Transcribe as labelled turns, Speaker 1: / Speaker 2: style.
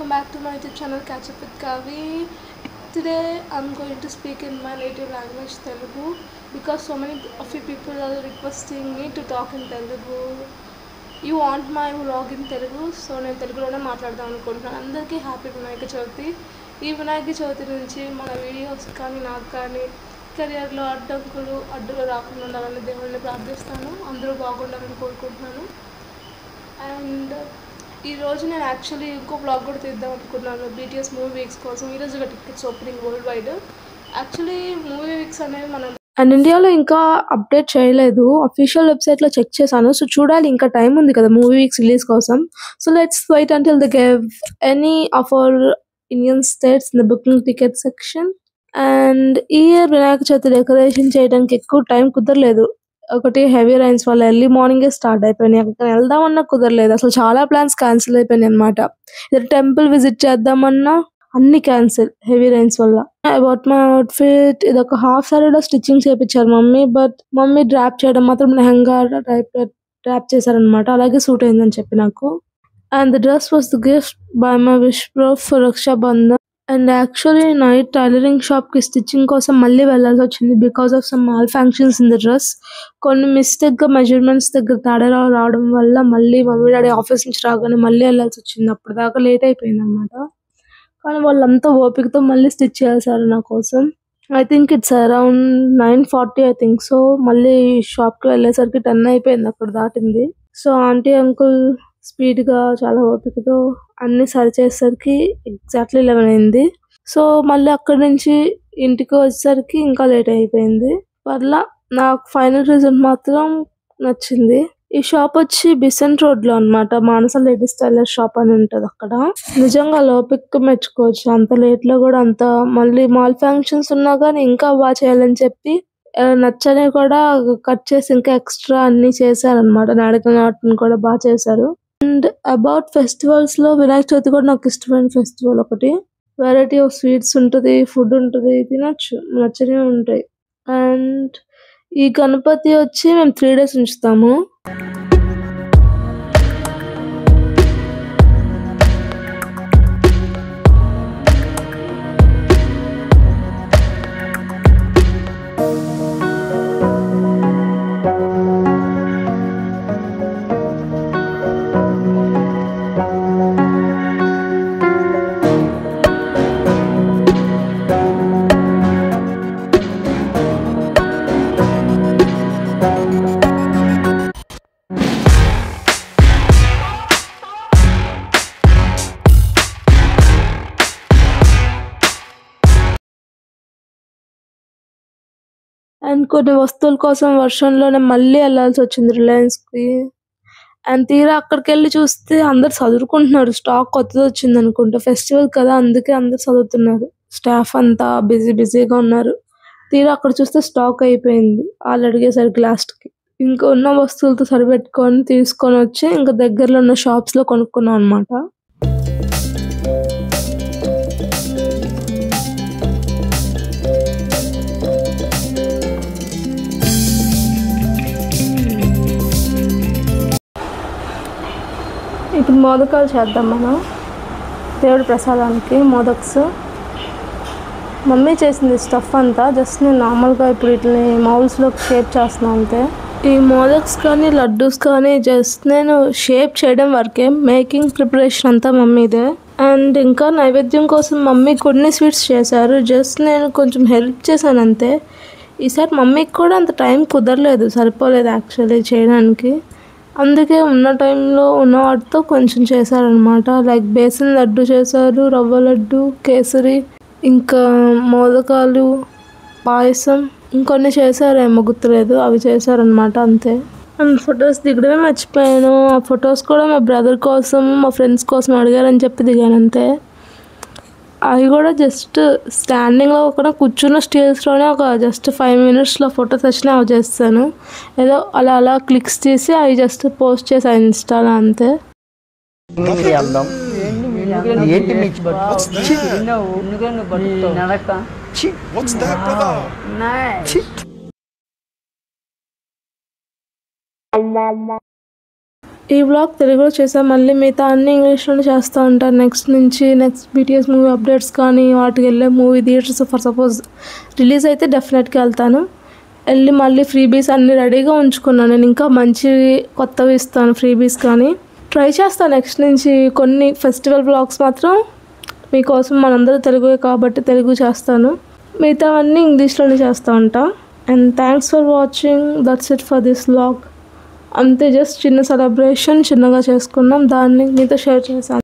Speaker 1: welcome back to my YouTube channel Catch Up with Kavi. Today I'm going to speak in my native language Telugu because so many of you people are requesting me to talk in Telugu. You want my vlog in Telugu, so నేను తెలుగులోనే మాట్లాడదాం అనుకుంటున్నాను. అందరికీ happy Vinayaka Chavithi. ఈ వినాయక చవితి నుంచి మన videos కానీ నాకు కానీ కెరియర్లో అడ్డులు రాకుండా ఉండాలని దేవుడిని ప్రార్థిస్తాను. అందరూ బాగుండాలని కోరుకుంటున్నాను. అండ్ ఈరోజు నేను యాక్చువల్లీ ఇంకో బ్లాగ్ కూడా తీద్దాం అనుకున్నాను BTS మూవీ వీక్స్ కోసం. ఈరోజు tickets opening world wide. Actually movie weeks అనేవి మనం అండ్ ఇండియాలో ఇంకా అప్డేట్ చేయలేదు. అఫీషియల్ వెబ్సైట్లో చెక్ చేశాను. సో చూడాలి, ఇంకా టైం ఉంది కదా మూవీ వీక్స్ రిలీజ్ కోసం. So let's wait until they give any of our Indian states in the booking ticket section. And ఈ ఇయర్ వినాయక చవితి డెకరేషన్ చేయడానికి ఎక్కువ టైం కుదరలేదు. ఒకటి హెవీ రైన్స్ వల్ల ఎర్లీ మార్నింగే స్టార్ట్ అయిపోయినాయి. అక్కడ వెళ్దామన్నా కుదరలేదు. అసలు చాలా ప్లాన్స్ క్యాన్సిల్ అయిపోయినాయి అనమాట. ఇది టెంపుల్ విజిట్ చేద్దామన్నా అన్ని క్యాన్సిల్ హెవీ రైన్స్ వల్ల. అబౌట్ మై అవుట్ఫిట్, ఇది ఒక హాఫ్ సారీలో స్టిచ్చింగ్ చేయించారు మమ్మీ. బట్ మమ్మీ డ్రాప్ చేయడం మాత్రం లెహంగా టైప్ డ్రాప్ చేశారనమాట. అలాగే సూట్ అయిందని చెప్పి నాకు. And the dress was the gift by my wish bro for Rakshabandhan. And actually night tailoring షాప్కి స్టిచ్చింగ్ కోసం మళ్ళీ వెళ్ళాల్సి వచ్చింది because of some mall functions in the dress. కొన్ని మిస్టేక్గా మెజర్మెంట్స్ దగ్గర తేడా రావడం వల్ల మళ్ళీ మమ్మీ డాడీ ఆఫీస్ నుంచి రాగానే మళ్ళీ వెళ్ళాల్సి వచ్చింది. అప్పుడు దాకా లేట్ అయిపోయింది అనమాట. కానీ వాళ్ళంతా ఓపికతో మళ్ళీ స్టిచ్ చేశారు నా కోసం. I think it's around 9:40 I think. So మళ్ళీ షాప్కి వెళ్ళేసరికి 10 అయిపోయింది, అక్కడ దాటింది. సో ఆంటీ అంకుల్ స్పీడ్గా చాలా ఓపికతో అన్ని సరి చేసేసరికి ఎగ్జాక్ట్లీ 11 అయింది. సో మళ్ళీ అక్కడి నుంచి ఇంటికి వచ్చేసరికి ఇంకా లేట్ అయిపోయింది. పర్లా, నాకు ఫైనల్ రిజల్ట్ మాత్రం నచ్చింది. ఈ షాప్ వచ్చి బిసెంట్ రోడ్లో అనమాట. మానస లేడీస్ టైలర్ షాప్ అని ఉంటుంది అక్కడ. నిజంగా లోపిక్ మెచ్చుకోవచ్చు. అంత లేట్లో కూడా అంత మళ్ళీ మాల్ ఫంక్షన్స్ ఉన్నా కానీ ఇంకా బాగా చేయాలని చెప్పి నచ్చని కూడా కట్ చేసి ఇంకా ఎక్స్ట్రా అన్ని చేశారనమాట. నాటకం ఆటను కూడా బాగా చేశారు. అండ్ అబౌట్ ఫెస్టివల్స్ లో వినాయక చవితి కూడా నాకు ఇష్టమైన ఫెస్టివల్. ఒకటి వెరైటీ ఆఫ్ స్వీట్స్ ఉంటుంది, ఫుడ్ ఉంటుంది, తినచ్చు, నచ్చనే ఉంటాయి. అండ్ ఈ గణపతి వచ్చి మేము 3 days ఉంచుతాము. అండ్ కొన్ని వస్తువుల కోసం వర్షంలోనే మళ్ళీ వెళ్ళాల్సి వచ్చింది రిలయన్స్కి. అండ్ తీరా అక్కడికి వెళ్ళి చూస్తే అందరు చదువుకుంటున్నారు. స్టాక్ కొత్తది వచ్చింది అనుకుంటా, ఫెస్టివల్ కదా అందుకే అందరు చదువుతున్నారు. స్టాఫ్ అంతా బిజీగా ఉన్నారు. తీరా అక్కడ చూస్తే స్టాక్ అయిపోయింది వాళ్ళు అడిగేసరికి లాస్ట్కి. ఇంకా ఉన్న వస్తువులతో సరిపెట్టుకొని తీసుకొని వచ్చి ఇంకా దగ్గరలో ఉన్న షాప్స్లో కొనుక్కున్నాం అనమాట. ఇప్పుడు మోదకాలు చేద్దాం మనం దేవుడి ప్రసాదానికి. మోదక్స్ మమ్మీ చేసింది స్టఫ్ అంతా. జస్ట్ నేను నార్మల్గా ఇప్పుడు ఇట్లా మౌల్స్లో షేప్ చేస్తున్నాను అంతే. ఈ మోదక్స్ కానీ లడ్డూస్ కానీ జస్ట్ నేను షేప్ చేయడం వరకే, మేకింగ్ ప్రిపరేషన్ అంతా మమ్మీదే. అండ్ ఇంకా నైవేద్యం కోసం మమ్మీ కొన్ని స్వీట్స్ చేశారు, జస్ట్ నేను కొంచెం హెల్ప్ చేశాను అంతే. ఈసారి మమ్మీకి కూడా అంత టైం కుదరలేదు, సరిపోలేదు యాక్చువల్లీ చేయడానికి. అందుకే ఉన్న టైంలో ఉన్న వాటితో కొంచెం చేశారనమాట. లైక్ బేసన్ లడ్డు చేశారు, రవ్వ లడ్డు, కేసరి, ఇంకా మోదకాలు, పాయసం, ఇంకొన్ని చేశారేమో గుర్తులేదు, అవి చేశారనమాట అంతే. అండ్ ఫొటోస్ దిగడమే మర్చిపోయాను. ఆ ఫొటోస్ కూడా మా బ్రదర్ కోసం మా ఫ్రెండ్స్ కోసం అడిగారని చెప్పి దిగాను అంతే. అవి కూడా జస్ట్ స్టాండింగ్లో ఒక కూర్చున్న స్టేజ్లోనే ఒక జస్ట్ 5 minutesలో ఫొటోస్ వచ్చినా అవి చేస్తాను. ఏదో అలా క్లిక్స్ తీసి అవి జస్ట్ పోస్ట్ చేశాను ఇన్స్టాలో అంతే. ఈ వ్లాగ్ తెలుగులో చేసాను, మళ్ళీ మిగతా అన్ని ఇంగ్లీష్లోనే చేస్తూ ఉంటాను నెక్స్ట్ BTS మూవీ అప్డేట్స్ కానీ వాటికి వెళ్ళే movie theatres for suppose release అయితే డెఫినెట్గా వెళ్తాను. వెళ్ళి మళ్ళీ ఫ్రీబీస్ అన్నీ రెడీగా ఉంచుకున్నాను. నేను ఇంకా మంచి కొత్తవి ఇస్తాను ఫ్రీబీస్ కానీ ట్రై చేస్తాను నెక్స్ట్ నుంచి. కొన్ని ఫెస్టివల్ వ్లాగ్స్ మాత్రం మీకోసం, మనందరూ తెలుగువే కాబట్టి తెలుగు చేస్తాను, మిగతా అన్నీ ఇంగ్లీష్లోనే చేస్తూ ఉంటా. And thanks for watching. That's it for this vlog. అంతే, జస్ట్ చిన్న సెలబ్రేషన్ చిన్నగా చేసుకున్నాం, దాన్ని మీతో షేర్ చేశాను.